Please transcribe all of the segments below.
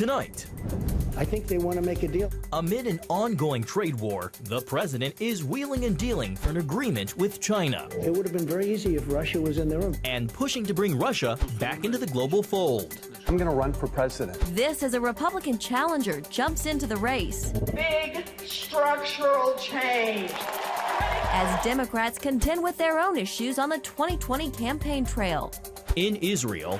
tonight. I think they want to make a deal. Amid an ongoing trade war, the president is wheeling and dealing for an agreement with China. It would have been very easy if Russia was in the room. And pushing to bring Russia back into the global fold. I'm going to run for president. This as a Republican challenger jumps into the race. Big structural change. As Democrats contend with their own issues on the 2020 campaign trail. In Israel,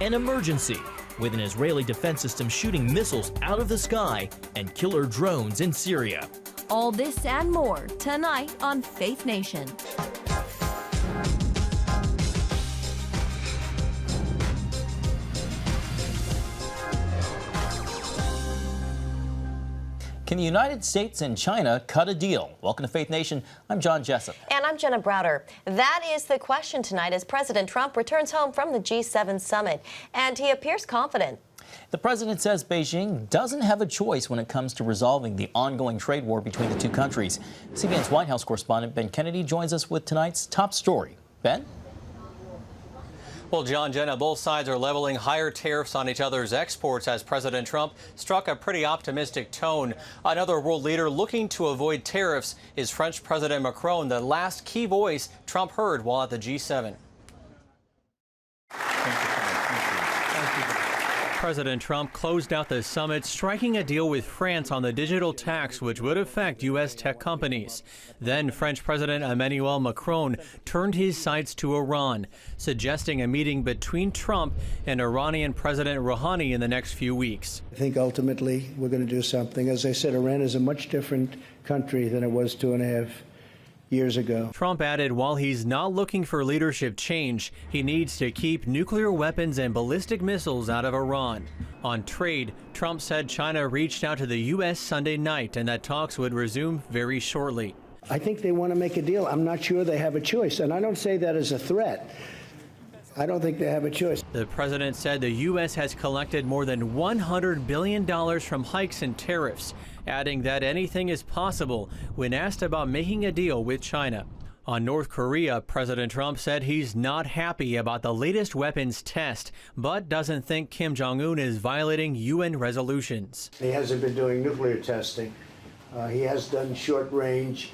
an emergency with an Israeli defense system shooting missiles out of the sky and killer drones in Syria. All this and more tonight on Faith Nation. Can the United States and China cut a deal? Welcome to Faith Nation. I'm John Jessup. And I'm Jenna Browder. That is the question tonight as President Trump returns home from the G7 summit. And he appears confident. The president says Beijing doesn't have a choice when it comes to resolving the ongoing trade war between the two countries. CBN's White House correspondent Ben Kennedy joins us with tonight's top story. Ben? Well, John, Jenna, both sides are leveling higher tariffs on each other's exports as President Trump struck a pretty optimistic tone. Another world leader looking to avoid tariffs is French President Macron, the last key voice Trump heard while at the G7. President Trump closed out the summit, striking a deal with France on the digital tax, which would affect U.S. tech companies. Then French President Emmanuel Macron turned his sights to Iran, suggesting a meeting between Trump and Iranian President Rouhani in the next few weeks. I think ultimately we're going to do something. As I said, Iran is a much different country than it was 2.5 years ago. Trump added while he's not looking for leadership change, he needs to keep nuclear weapons and ballistic missiles out of Iran. On trade, Trump said China reached out to the U.S. Sunday night and that talks would resume very shortly. I think they want to make a deal. I'm not sure they have a choice, and I don't say that as a threat. I don't think they have a choice. The president said the U.S. has collected more than $100 billion from hikes in tariffs, adding that anything is possible when asked about making a deal with China. On North Korea, President Trump said he's not happy about the latest weapons test, but doesn't think Kim Jong-un is violating UN resolutions. He hasn't been doing nuclear testing. He has done short range,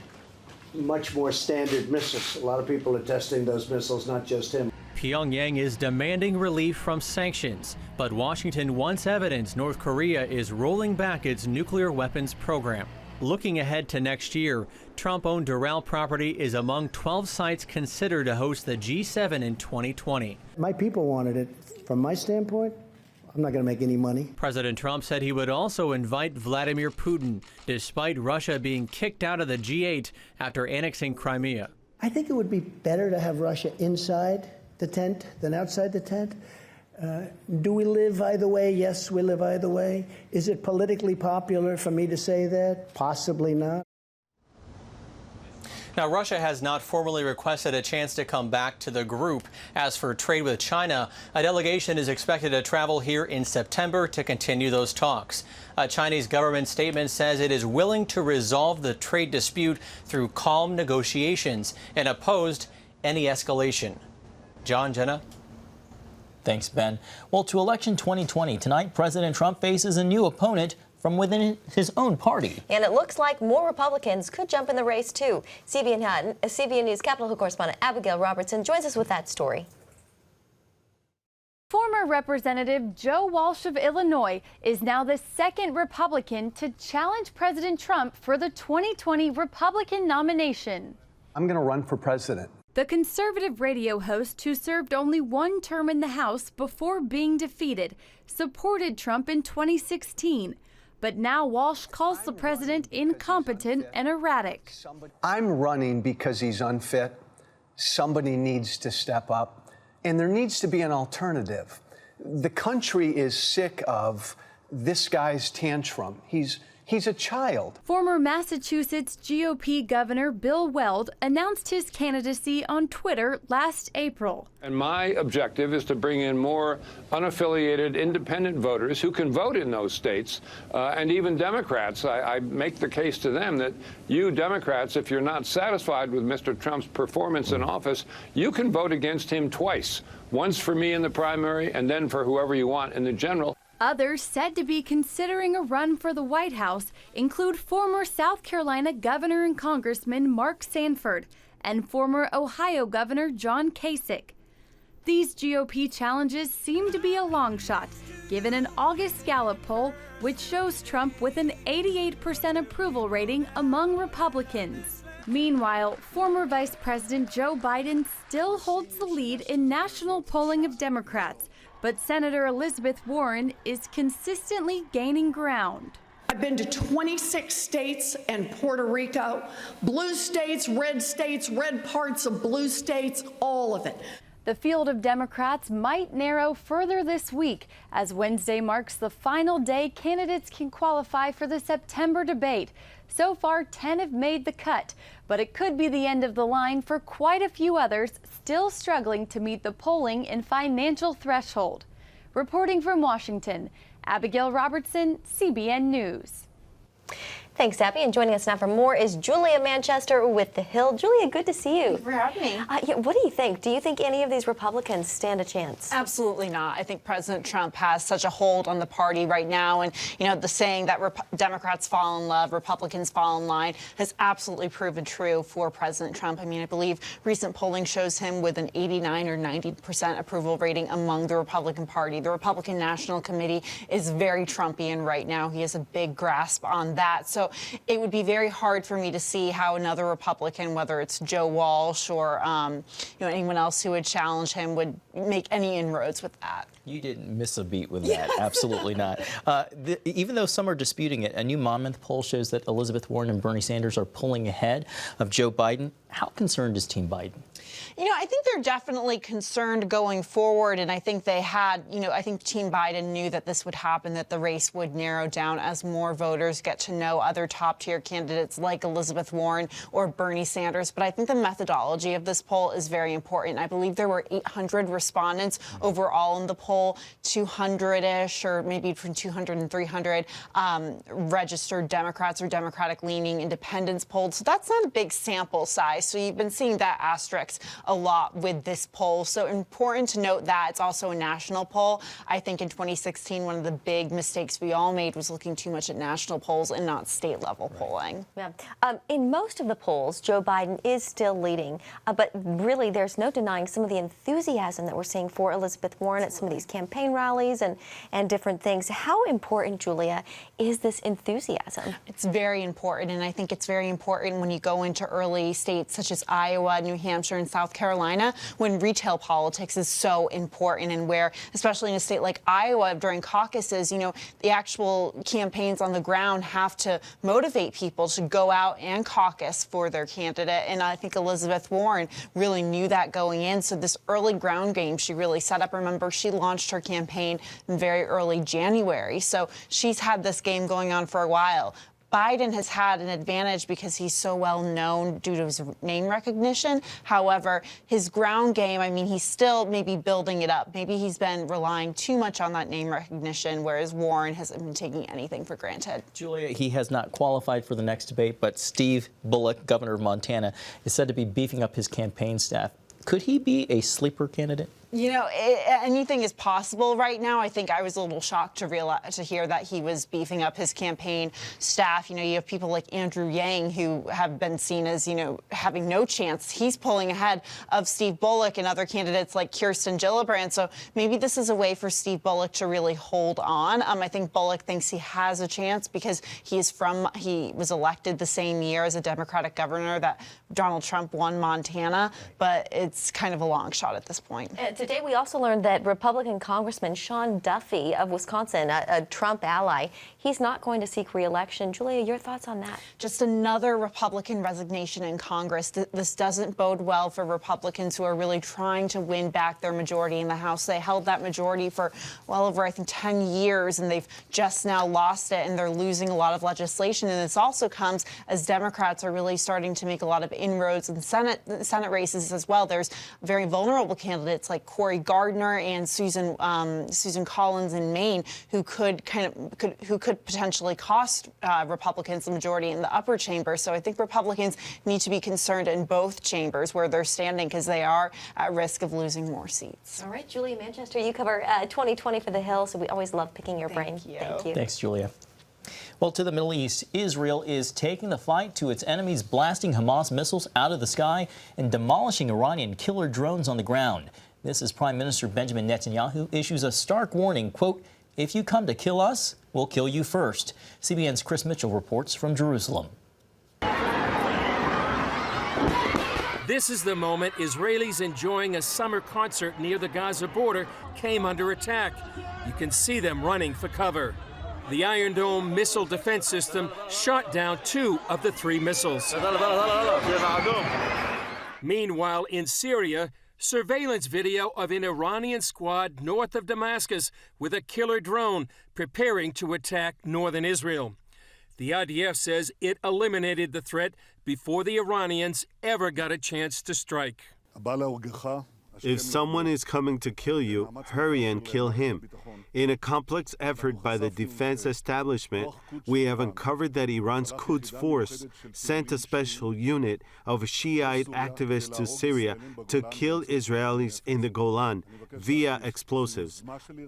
much more standard missiles. A lot of people are testing those missiles, not just him. Pyongyang is demanding relief from sanctions, but Washington wants evidence North Korea is rolling back its nuclear weapons program. Looking ahead to next year, Trump-owned Doral property is among 12 sites considered to host the G7 in 2020. My people wanted it. From my standpoint, I'm not going to make any money. President Trump said he would also invite Vladimir Putin, despite Russia being kicked out of the G8 after annexing Crimea. I think it would be better to have Russia inside the tent than outside the tent. Do we live either way? Yes, we live either way. Is it politically popular for me to say that? Possibly not. Now, Russia has not formally requested a chance to come back to the group. As for trade with China, a delegation is expected to travel here in September to continue those talks. A Chinese government statement says it is willing to resolve the trade dispute through calm negotiations and opposed any escalation. John, Jenna? Thanks, Ben. Well, to election 2020, tonight President Trump faces a new opponent from within his own party. And it looks like more Republicans could jump in the race, too. CBN News Capitol Hill correspondent Abigail Robertson joins us with that story. Former Representative Joe Walsh of Illinois is now the second Republican to challenge President Trump for the 2020 Republican nomination. I'm going to run for president. The conservative radio host, who served only one term in the House before being defeated, supported Trump in 2016. But now Walsh calls the president incompetent and erratic. I'm running because he's unfit. Somebody needs to step up, and there needs to be an alternative. The country is sick of this guy's tantrum. He's He's a child. Former Massachusetts GOP Governor Bill Weld announced his candidacy on Twitter last April. And my objective is to bring in more unaffiliated independent voters who can vote in those states, and even Democrats. I make the case to them that you Democrats, if you're not satisfied with Mr. Trump's performance in office, you can vote against him twice, once for me in the primary and then for whoever you want in the general. Others said to be considering a run for the White House include former South Carolina Governor and Congressman Mark Sanford and former Ohio Governor John Kasich. These GOP challenges seem to be a long shot, given an August Gallup poll which shows Trump with an 88% approval rating among Republicans. Meanwhile, former Vice President Joe Biden still holds the lead in national polling of Democrats, but Senator Elizabeth Warren is consistently gaining ground. I've been to 26 states and Puerto Rico, blue states, red parts of blue states, all of it. The field of Democrats might narrow further this week, as Wednesday marks the final day candidates can qualify for the September debate. So far, 10 have made the cut, but it could be the end of the line for quite a few others still struggling to meet the polling and financial threshold. Reporting from Washington, Abigail Robertson, CBN News. Thanks, Abby. And joining us now for more is Julia Manchester with The Hill. Julia, good to see you. Thank you for having me. What do you think? Do you think any of these Republicans stand a chance? Absolutely not. I think President Trump has such a hold on the party right now. And, you know, the saying that Democrats fall in love, Republicans fall in line has absolutely proven true for President Trump. I mean, I believe recent polling shows him with an 89 or 90% approval rating among the Republican Party. The Republican National Committee is very Trumpian right now. He has a big grasp on that. So it would be very hard for me to see how another Republican, whether it's Joe Walsh or anyone else who would challenge him, would make any inroads with that. You didn't miss a beat with that. Absolutely not. Even though some are disputing it, a new Monmouth poll shows that Elizabeth Warren and Bernie Sanders are pulling ahead of Joe Biden. How concerned is Team Biden? You know, I think they're definitely concerned going forward, and I think they had, I think Team Biden knew that this would happen, that the race would narrow down as more voters get to know other top-tier candidates like Elizabeth Warren or Bernie Sanders. But I think the methodology of this poll is very important. I believe there were 800 respondents overall in the poll, 200-ish, or maybe between 200 and 300 registered Democrats or Democratic-leaning independents polled. So that's not a big sample size. So you've been seeing that asterisk a lot with this poll. So important to note that it's also a national poll. I think in 2016, one of the big mistakes we all made was looking too much at national polls and not state-level polling. Yeah. In most of the polls, Joe Biden is still leading, but really there's no denying some of the enthusiasm that we're seeing for Elizabeth Warren at some of these campaign rallies and different things. How important, Julia, is this enthusiasm? It's very important, and I think it's very important when you go into early states such as Iowa, New Hampshire, and South Carolina, when retail politics is so important, and where, especially in a state like Iowa, during caucuses, the actual campaigns on the ground have to motivate people to go out and caucus for their candidate. And I think Elizabeth Warren really knew that going in. So this early ground game she really set up. Remember, she launched her campaign in very early January. So she's had this game going on for a while. Biden has had an advantage because he's so well known due to his name recognition. However, his ground game, I mean, he's still maybe building it up. Maybe he's been relying too much on that name recognition, whereas Warren hasn't been taking anything for granted. Julia, he has not qualified for the next debate, but Steve Bullock, governor of Montana, is said to be beefing up his campaign staff. Could he be a sleeper candidate? Anything is possible right now. I think I was a little shocked to hear that he was beefing up his campaign staff. You have people like Andrew Yang who have been seen as, having no chance. He's pulling ahead of Steve Bullock and other candidates like Kirsten Gillibrand. So maybe this is a way for Steve Bullock to really hold on. I think Bullock thinks he has a chance because he was elected the same year as a Democratic governor that Donald Trump won Montana, but it's kind of a long shot at this point. Today, we also learned that Republican Congressman Sean Duffy of Wisconsin, a Trump ally, he's not going to seek re-election. Julia, your thoughts on that? Just another Republican resignation in Congress. This doesn't bode well for Republicans who are really trying to win back their majority in the House. They held that majority for well over, I think, 10 years, and they've just now lost it, and they're losing a lot of legislation. And this also comes as Democrats are really starting to make a lot of inroads in Senate races as well. There's very vulnerable candidates like Cory Gardner and Susan Collins in Maine, who could potentially cost Republicans the majority in the upper chamber. So I think Republicans need to be concerned in both chambers where they're standing, because they are at risk of losing more seats. All right, Julia Manchester, you cover 2020 for the Hill, so we always love picking your brain. Thank you. Thanks, Julia. Well, to the Middle East, Israel is taking the fight to its enemies, blasting Hamas missiles out of the sky and demolishing Iranian killer drones on the ground. This is Prime Minister Benjamin Netanyahu issues a stark warning, quote, "If you come to kill us, we'll kill you first." CBN's Chris Mitchell reports from Jerusalem. This is the moment Israelis enjoying a summer concert near the Gaza border came under attack. You can see them running for cover. The Iron Dome missile defense system shot down 2 of the 3 missiles. Meanwhile, in Syria, surveillance video of an Iranian squad north of Damascus with a killer drone preparing to attack northern Israel. The IDF says it eliminated the threat before the Iranians ever got a chance to strike. If someone is coming to kill you, hurry and kill him. In a complex effort by the defense establishment, we have uncovered that Iran's Quds Force sent a special unit of Shiite activists to Syria to kill Israelis in the Golan via explosives.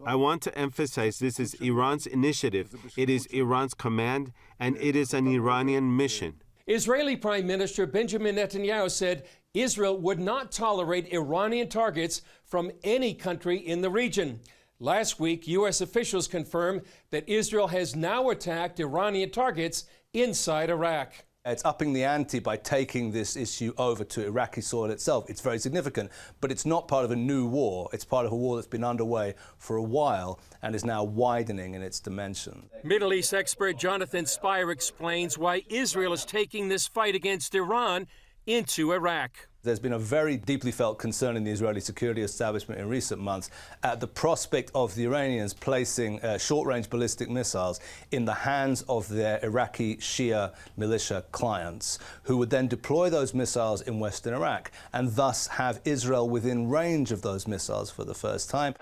I want to emphasize this is Iran's initiative, it is Iran's command, and it is an Iranian mission. Israeli Prime Minister Benjamin Netanyahu said Israel would not tolerate Iranian targets from any country in the region. Last week, U.S. officials confirmed that Israel has now attacked Iranian targets inside Iraq. It's upping the ante by taking this issue over to Iraqi soil itself. It's very significant, but it's not part of a new war. It's part of a war that's been underway for a while and is now widening in its dimension. Middle East expert Jonathan Spire explains why Israel is taking this fight against Iran into Iraq. There's been a very deeply felt concern in the Israeli security establishment in recent months at the prospect of the Iranians placing short-range ballistic missiles in the hands of their Iraqi Shia militia clients, who would then deploy those missiles in western Iraq and thus have Israel within range of those missiles for the first time.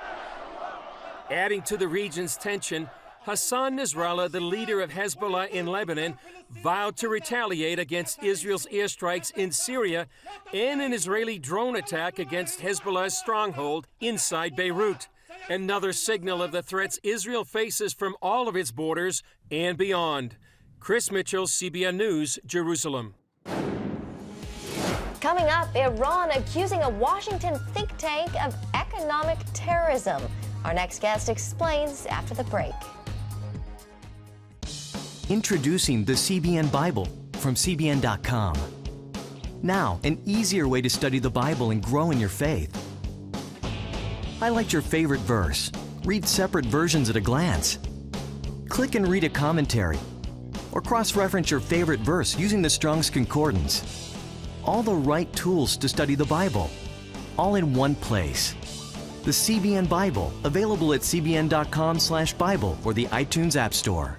Adding to the region's tension, Hassan Nasrallah, the leader of Hezbollah in Lebanon, vowed to retaliate against Israel's airstrikes in Syria and an Israeli drone attack against Hezbollah's stronghold inside Beirut. Another signal of the threats Israel faces from all of its borders and beyond. Chris Mitchell, CBN News, Jerusalem. Coming up, Iran accusing a Washington think tank of economic terrorism. Our next guest explains after the break. Introducing the CBN Bible from CBN.com. Now, an easier way to study the Bible and grow in your faith. Highlight your favorite verse. Read separate versions at a glance. Click and read a commentary. Or cross-reference your favorite verse using the Strong's Concordance. All the right tools to study the Bible, all in one place. The CBN Bible, available at cbn.com/Bible or the iTunes App Store.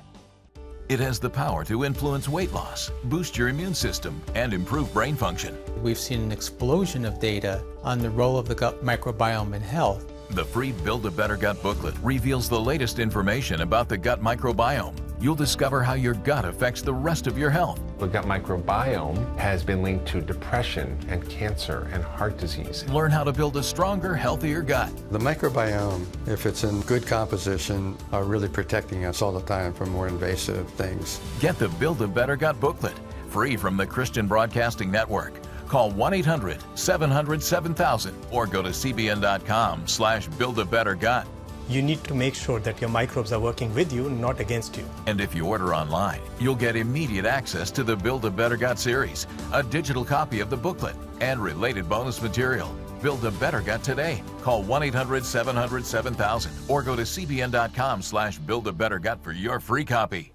It has the power to influence weight loss, boost your immune system, and improve brain function. We've seen an explosion of data on the role of the gut microbiome in health. The free Build a Better Gut booklet reveals the latest information about the gut microbiome. You'll discover how your gut affects the rest of your health. The gut microbiome has been linked to depression and cancer and heart disease. Learn how to build a stronger, healthier gut. The microbiome, if it's in good composition, are really protecting us all the time from more invasive things. Get the Build a Better Gut booklet, free from the Christian Broadcasting Network. Call 1-800-700-7000 or go to cbn.com/buildabettergut. You need to make sure that your microbes are working with you, not against you. And if you order online, you'll get immediate access to the Build a Better Gut series, a digital copy of the booklet, and related bonus material. Build a Better Gut today. Call 1-800-700-7000 or go to cbn.com/buildabettergut for your free copy.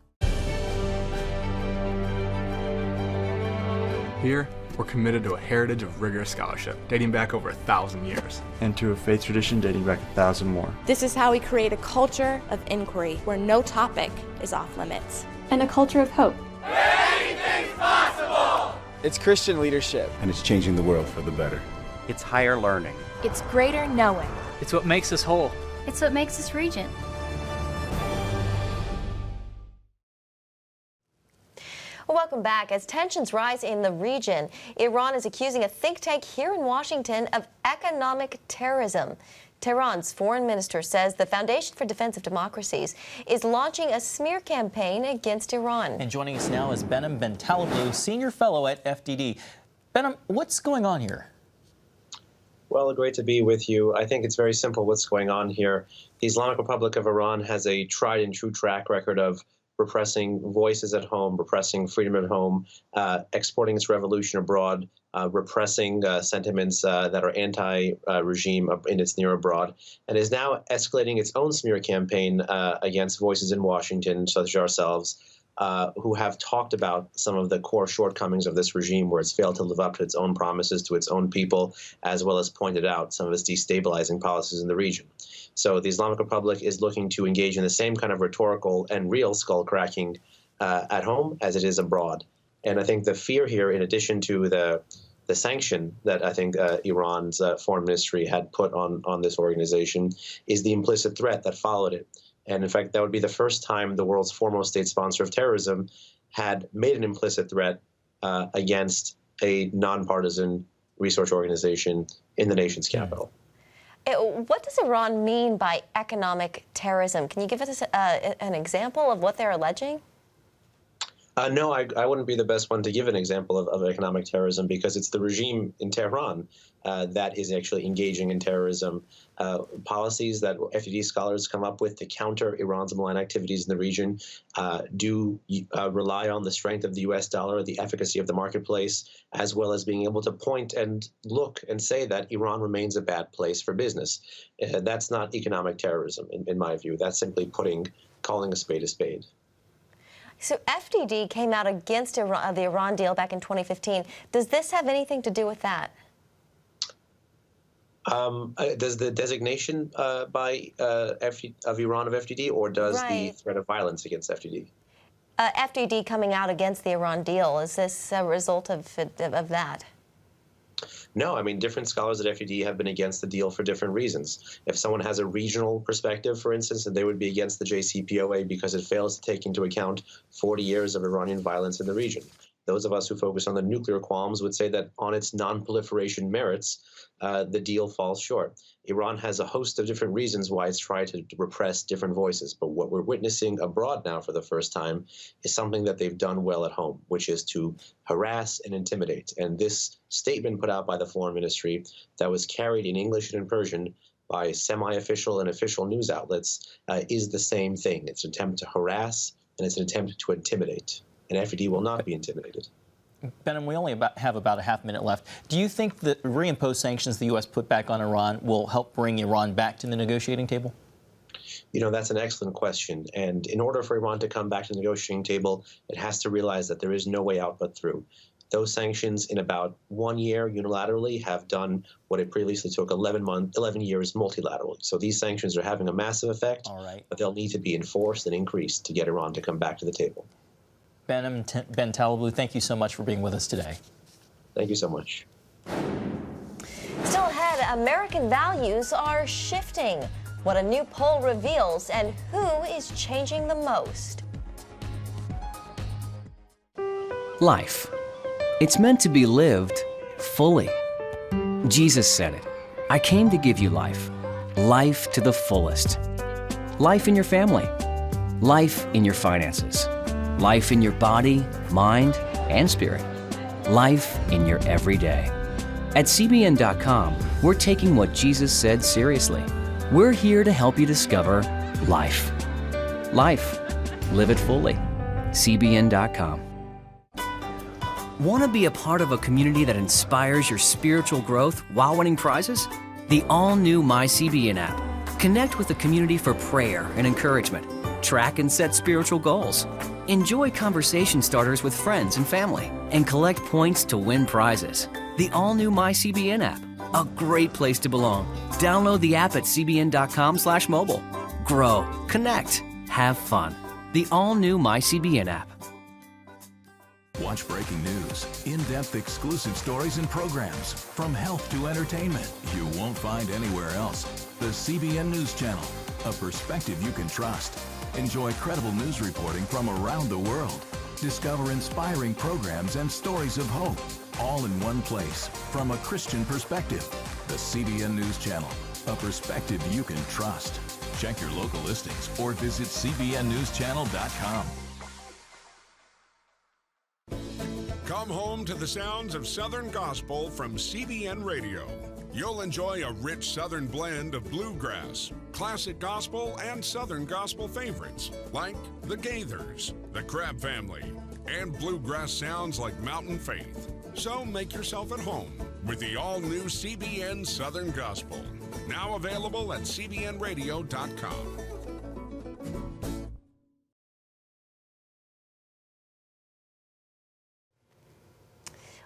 Here, we're committed to a heritage of rigorous scholarship dating back over 1,000 years. And to a faith tradition dating back 1,000 more. This is how we create a culture of inquiry where no topic is off limits. And a culture of hope. Anything's possible! It's Christian leadership. And it's changing the world for the better. It's higher learning. It's greater knowing. It's what makes us whole. It's what makes us Regent. Welcome back. As tensions rise in the region, Iran is accusing a think tank here in Washington of economic terrorism. Tehran's foreign minister says the Foundation for Defense of Democracies is launching a smear campaign against Iran. And joining us now is Behnam Bentaleblu, senior fellow at FDD. Behnam, what's going on here? Well, great to be with you. I think it's very simple what's going on here. The Islamic Republic of Iran has a tried and true track record of repressing voices at home, repressing freedom at home, exporting its revolution abroad, repressing sentiments that are anti-regime in its near abroad, and is now escalating its own smear campaign against voices in Washington, such as ourselves, who have talked about some of the core shortcomings of this regime, where it's failed to live up to its own promises to its own people, as well as pointed out some of its destabilizing policies in the region. So the Islamic Republic is looking to engage in the same kind of rhetorical and real skull-cracking at home as it is abroad. And I think the fear here, in addition to the sanction that I think Iran's foreign ministry had put on this organization, is the implicit threat that followed it. And in fact, that would be the first time the world's foremost state sponsor of terrorism had made an implicit threat against a nonpartisan research organization in the nation's capital. What does Iran mean by economic terrorism? Can you give us an example of what they're alleging? No, I wouldn't be the best one to give an example of economic terrorism, because it's the regime in Tehran that is actually engaging in terrorism. Policies that FDD scholars come up with to counter Iran's malign activities in the region do rely on the strength of the U.S. dollar, the efficacy of the marketplace, as well as being able to point and look and say that Iran remains a bad place for business. That's not economic terrorism, in my view. That's simply calling a spade a spade. So FDD came out against the Iran deal back in 2015. Does this have anything to do with that? Does the designation by of Iran of FDD, or does the threat of violence against FDD? FDD coming out against the Iran deal, is this a result of that? No, I mean, different scholars at FDD have been against the deal for different reasons. If someone has a regional perspective, for instance, then they would be against the JCPOA because it fails to take into account 40 years of Iranian violence in the region. Those of us who focus on the nuclear qualms would say that on its non-proliferation merits, the deal falls short. Iran has a host of different reasons why it's tried to repress different voices, but what we're witnessing abroad now for the first time is something that they've done well at home, which is to harass and intimidate. And this statement put out by the foreign ministry that was carried in English and in Persian by semi-official and official news outlets is the same thing. It's an attempt to harass, and it's an attempt to intimidate. And FDD will not be intimidated. Behnam, we only have about a half minute left. Do you think that reimposed sanctions the U.S. put back on Iran will help bring Iran back to the negotiating table? You know, that's an excellent question. And in order for Iran to come back to the negotiating table, it has to realize that there is no way out but through. Those sanctions in about 1 year unilaterally have done what it previously took 11 years multilaterally. So these sanctions are having a massive effect, but they'll need to be enforced and increased to get Iran to come back to the table. Behnam Bentaleblu, thank you so much for being with us today. Thank you so much. Still ahead, American values are shifting. What a new poll reveals, and who is changing the most. Life. It's meant to be lived fully. Jesus said it. I came to give you life. Life to the fullest. Life in your family. Life in your finances. Life in your body, mind, and spirit. Life in your everyday. At CBN.com, we're taking what Jesus said seriously. We're here to help you discover life. Life. Live it fully. CBN.com. Want to be a part of a community that inspires your spiritual growth while winning prizes? The all-new MyCBN app. Connect with the community for prayer and encouragement. Track and set spiritual goals. Enjoy conversation starters with friends and family. And collect points to win prizes. The all-new MyCBN app. A great place to belong. Download the app at cbn.com/mobile. Grow, connect, have fun. The all-new MyCBN app. Watch breaking news, in-depth exclusive stories and programs, from health to entertainment, you won't find anywhere else. The CBN News Channel, a perspective you can trust. Enjoy credible news reporting from around the world. Discover inspiring programs and stories of hope, all in one place, from a Christian perspective. The CBN News Channel, a perspective you can trust. Check your local listings or visit cbnnewschannel.com. Come home to the sounds of Southern Gospel from CBN Radio. You'll enjoy a rich Southern blend of bluegrass, classic gospel, and Southern gospel favorites like the Gaithers, the Crab Family, and bluegrass sounds like Mountain Faith. So make yourself at home with the all-new CBN Southern Gospel, now available at cbnradio.com.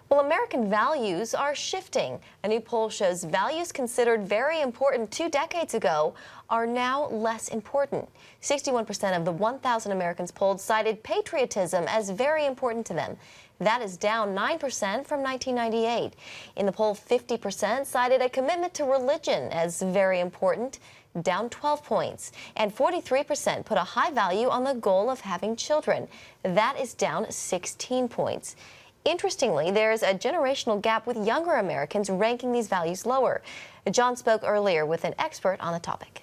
Well, American values are shifting. A new poll shows values considered very important 2 decades ago are now less important. 61% of the 1,000 Americans polled cited patriotism as very important to them. That is down 9% from 1998. In the poll, 50% cited a commitment to religion as very important, down 12 points. And 43% put a high value on the goal of having children. That is down 16 points. Interestingly, there's a generational gap with younger Americans ranking these values lower. John spoke earlier with an expert on the topic.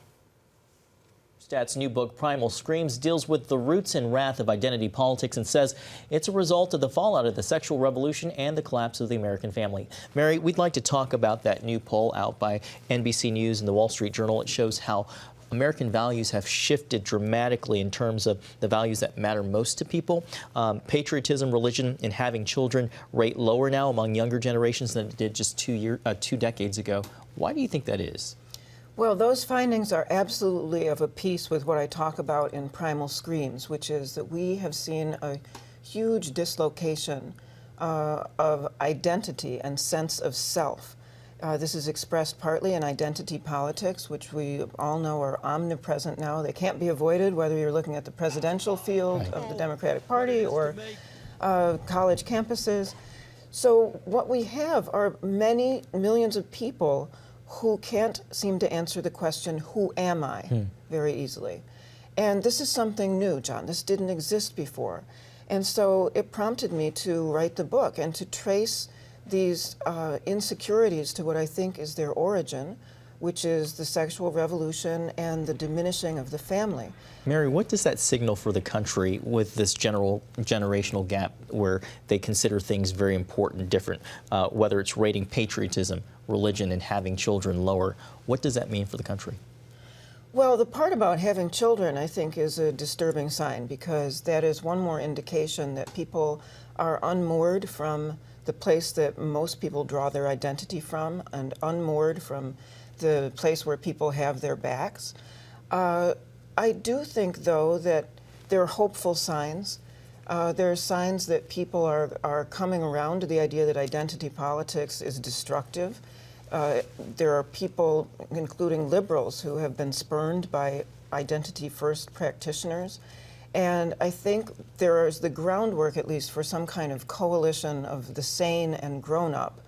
Stat's new book, Primal Screams, deals with the roots and wrath of identity politics and says it's a result of the fallout of the sexual revolution and the collapse of the American family. Mary, we'd like to talk about that new poll out by NBC News and the Wall Street Journal. It shows how American values have shifted dramatically in terms of the values that matter most to people. Patriotism, religion, and having children rate lower now among younger generations than it did just 2 decades ago. Why do you think that is? Well, those findings are absolutely of a piece with what I talk about in Primal Screams, which is that we have seen a huge dislocation of identity and sense of self. This is expressed partly in identity politics, which we all know are omnipresent now. They can't be avoided, whether you're looking at the presidential field of the Democratic Party or college campuses. So what we have are many millions of people who can't seem to answer the question, who am I, very easily. And this is something new, John. This didn't exist before. And so it prompted me to write the book and to trace these insecurities to what I think is their origin, which is the sexual revolution and the diminishing of the family. Mary, what does that signal for the country with this generational gap where they consider things very important, different, whether it's rating patriotism, religion, and having children lower? What does that mean for the country? Well, the part about having children, I think, is a disturbing sign, because that is one more indication that people are unmoored from the place that most people draw their identity from, and unmoored from the place where people have their backs. I do think, though, that there are hopeful signs. There are signs that people are coming around to the idea that identity politics is destructive. There are people, including liberals, who have been spurned by identity-first practitioners. And I think there is the groundwork, at least, for some kind of coalition of the sane and grown-up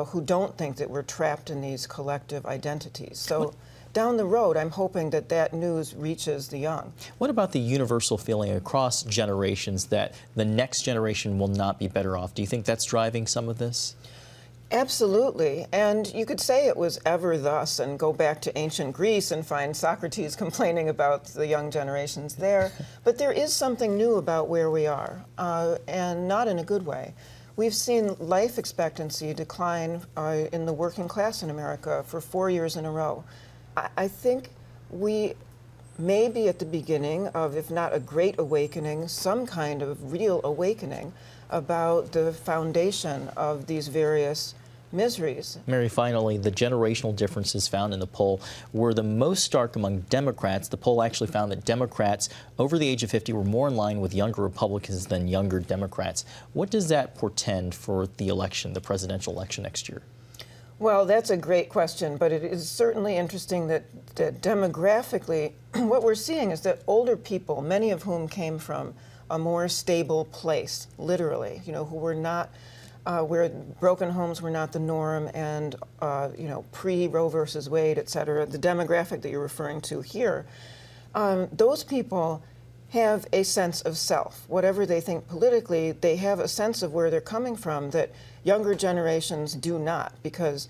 who don't think that we're trapped in these collective identities. So down the road, I'm hoping that that news reaches the young. What about the universal feeling across generations that the next generation will not be better off? Do you think that's driving some of this? Absolutely. And you could say it was ever thus and go back to ancient Greece and find Socrates complaining about the young generations there. But there is something new about where we are, and not in a good way. We've seen life expectancy decline in the working class in America for 4 years in a row. I think we may be at the beginning of, if not a great awakening, some kind of real awakening about the foundation of these various miseries. Mary, finally, the generational differences found in the poll were the most stark among Democrats. The poll actually found that Democrats over the age of 50 were more in line with younger Republicans than younger Democrats. What does that portend for the election, the presidential election next year? Well, that's a great question, but it is certainly interesting that demographically, what we're seeing is that older people, many of whom came from a more stable place, literally, you know, who were not where broken homes were not the norm, and you know, pre-Roe versus Wade, et cetera, the demographic that you're referring to here, those people have a sense of self. Whatever they think politically, they have a sense of where they're coming from that younger generations do not, because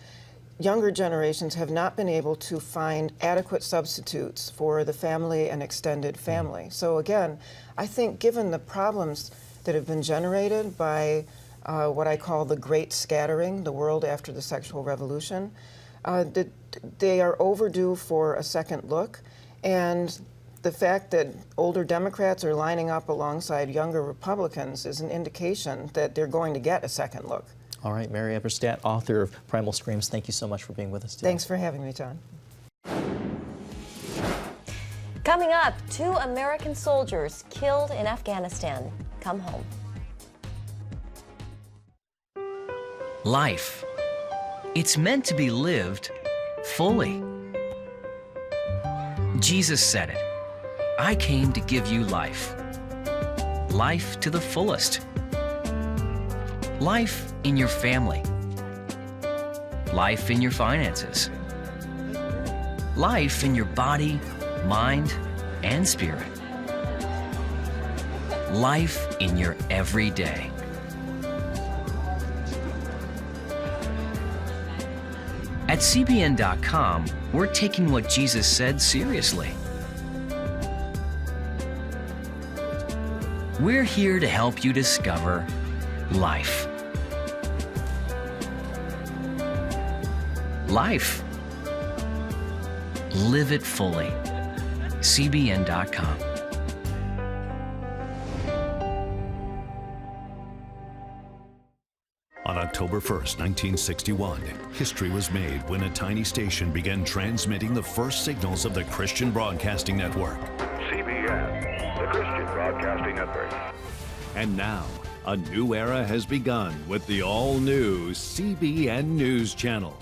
younger generations have not been able to find adequate substitutes for the family and extended family. So again, I think given the problems that have been generated by what I call the Great Scattering, the world after the sexual revolution, that they are overdue for a second look. And the fact that older Democrats are lining up alongside younger Republicans is an indication that they're going to get a second look. All right, Mary Eberstadt, author of Primal Screams, thank you so much for being with us today. Thanks for having me, John. Coming up, 2 American soldiers killed in Afghanistan come home. Life. It's meant to be lived fully. Jesus said it. I came to give you life. Life to the fullest. Life in your family. Life in your finances. Life in your body, mind, and spirit. Life in your everyday. At CBN.com, we're taking what Jesus said seriously. We're here to help you discover life. Life. Live it fully. CBN.com. On October 1st, 1961, history was made when a tiny station began transmitting the first signals of the Christian Broadcasting Network. CBN, the Christian Broadcasting Network. And now, a new era has begun with the all-new CBN News Channel.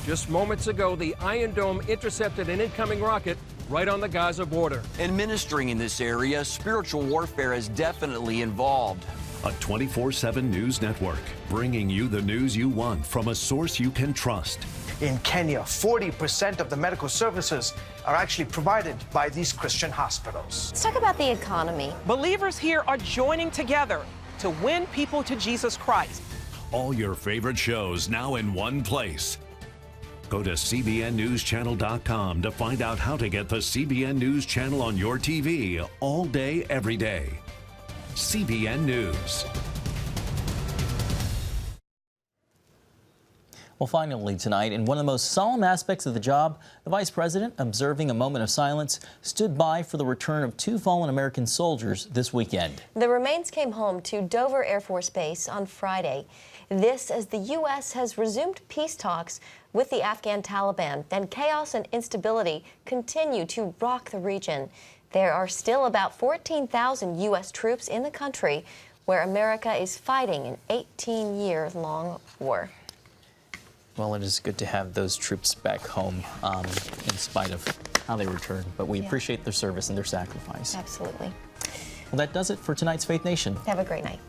Just moments ago, the Iron Dome intercepted an incoming rocket right on the Gaza border. And ministering in this area, spiritual warfare is definitely involved. A 24/7 news network, bringing you the news you want from a source you can trust. In Kenya, 40% of the medical services are actually provided by these Christian hospitals. Let's talk about the economy. Believers here are joining together to win people to Jesus Christ. All your favorite shows now in one place. Go to CBNNewsChannel.com to find out how to get the CBN News Channel on your TV all day, every day. CBN News. Well, finally tonight, in one of the most solemn aspects of the job, the Vice President, observing a moment of silence, stood by for the return of 2 fallen American soldiers this weekend. The remains came home to Dover Air Force Base on Friday. This as the U.S. has resumed peace talks with the Afghan Taliban, and chaos and instability continue to rock the region. There are still about 14,000 U.S. troops in the country where America is fighting an 18-year-long war. Well, it is good to have those troops back home in spite of how they return, but we appreciate their service and their sacrifice. Absolutely. Well, that does it for tonight's Faith Nation. Have a great night.